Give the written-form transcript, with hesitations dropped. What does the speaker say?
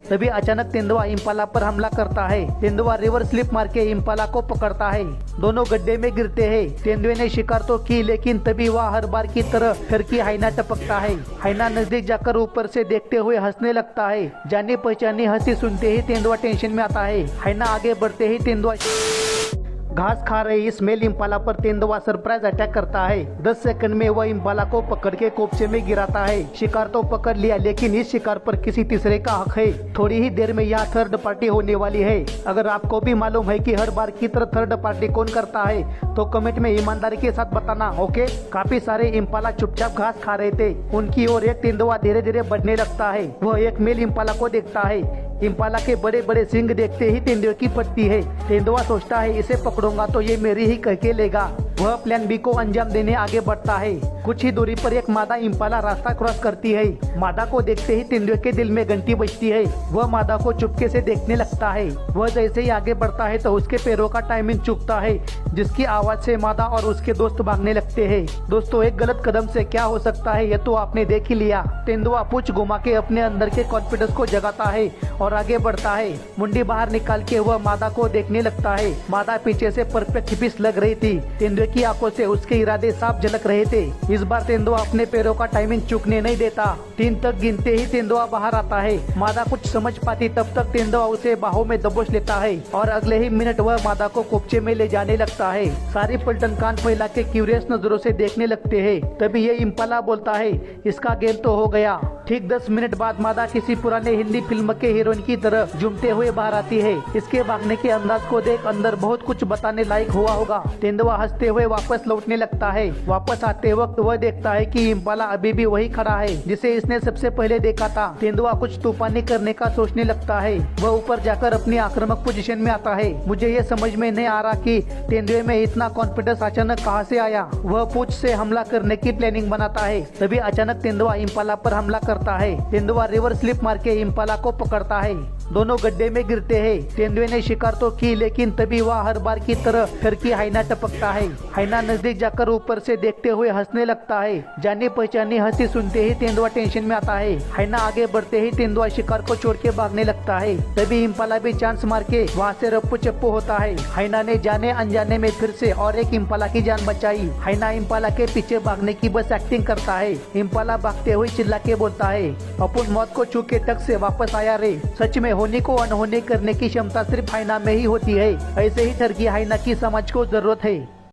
तभी अचानक तेंदुआ इम्पाला पर हमला करता है। तेंदुआ रिवर स्लिप मार के इम्पाला को पकड़ता है। दोनों गड्ढे में गिरते हैं। तेंदुए ने शिकार तो की, लेकिन तभी वह हर बार की तरह फिर की हाइना टपकता है। हाइना नजदीक जाकर ऊपर से देखते हुए हंसने लगता है। जानी पहचानी हंसी सुनते ही तेंदुआ टेंशन में आता है। हाइना आगे बढ़ते ही तेंदुआ घास खा रहे इस मेल इम्पाला पर तेंदुआ सरप्राइज अटैक करता है। 10 सेकंड में वह इम्पाला को पकड़ के कोपचे में गिराता है। शिकार तो पकड़ लिया, लेकिन इस शिकार पर किसी तीसरे का हक है। थोड़ी ही देर में यहाँ थर्ड पार्टी होने वाली है। अगर आपको भी मालूम है कि हर बार की तरह थर्ड पार्टी कौन करता है तो कमेंट में ईमानदारी के साथ बताना, ओके। काफी सारे इम्पाला चुपचाप घास खा रहे थे। उनकी ओर एक तेंदुआ धीरे धीरे बढ़ने लगता है। वह एक मेल इम्पाला को देखता है। इम्पाला के बड़े बड़े सिंग देखते ही तेंदुए की पड़ती है। तेंदुआ सोचता है इसे पकड़ूंगा तो ये मेरी ही कह के लेगा। वह प्लान बी को अंजाम देने आगे बढ़ता है। कुछ ही दूरी पर एक मादा इम्पाला रास्ता क्रॉस करती है। मादा को देखते ही तेंदुए के दिल में घंटी बजती है। वह मादा को चुपके से देखने लगता है। वह जैसे ही आगे बढ़ता है तो उसके पैरों का टाइमिंग चूकता है, जिसकी आवाज से मादा और उसके दोस्त भागने लगते हैं। दोस्तों, एक गलत कदम से क्या हो सकता है यह तो आपने देख ही लिया। तेंदुआ पूंछ घुमा के अपने अंदर के कॉन्फिडेंस को जगाता है और आगे बढ़ता है। मुंडी बाहर निकाल के वह मादा को देखने लगता है। मादा पीछे से परफेक्ट हिपिस लग रही थी। तेंदुए की आंखों से उसके इरादे साफ झलक रहे थे। इस बार तेंदुआ अपने पैरों का टाइमिंग चूकने नहीं देता। 3 तक गिनते ही तेंदुआ बाहर आता है। मादा कुछ समझ पाती तब तक तेंदुआ उसे बाहों में दबोच लेता है और अगले ही मिनट वह मादा को कोपचे में ले जाने लगता है। सारी पलटन कान फैला के क्यूरियस नजरों से देखने लगते हैं। तभी ये इम्पाला बोलता है, इसका गेम तो हो गया। ठीक 10 मिनट बाद मादा किसी पुराने हिंदी फिल्म के हीरोइन की तरह झूमते हुए बाहर आती है। इसके भागने के अंदाज को देख अंदर बहुत कुछ बताने लायक हुआ होगा। तेंदुआ हंसते हुए वापस लौटने लगता है। वापस आते वक्त वह देखता है कि इम्पाला अभी भी वही खड़ा है जिसे इसने सबसे पहले देखा था। तेंदुआ कुछ तूफानी करने का सोचने लगता है। वह ऊपर जाकर अपनी आक्रामक पोजीशन में आता है। मुझे ये समझ में नहीं आ रहा कि तेंदुए में इतना कॉन्फिडेंस अचानक कहां से आया। वह पूंछ से हमला करने की प्लानिंग बनाता है। तभी अचानक तेंदुआ इम्पाला पर हमला करता है। तेंदुआ रिवर स्लिप मार के इम्पाला को पकड़ता है। दोनों गड्ढे में गिरते हैं। तेंदुए ने शिकार तो की, लेकिन तभी वह हर बार की तरह फिर की हाइना टपकता है। हाइना नजदीक जाकर ऊपर से देखते हुए हंसने लगता है। जानी पहचानी हंसी सुनते ही तेंदुआ टेंशन में आता है। हाइना आगे बढ़ते ही तेंदुआ शिकार को छोड़ के भागने लगता है। तभी इम्पाला भी चांस मार के वहाँ से रप्पू चप्पू होता है। हाइना ने जाने अनजाने में फिर से और एक इम्पाला की जान बचाई। हाइना इम्पाला के पीछे भागने की बस एक्टिंग करता है। इम्पाला भागते हुए चिल्ला के बोलता है, अपन मौत को छू के टक से वापस आया रे। सच में होने को अनहोनी करने की क्षमता सिर्फ हाइना में ही होती है। ऐसे ही ठरकी हाइना की समाज को जरूरत है।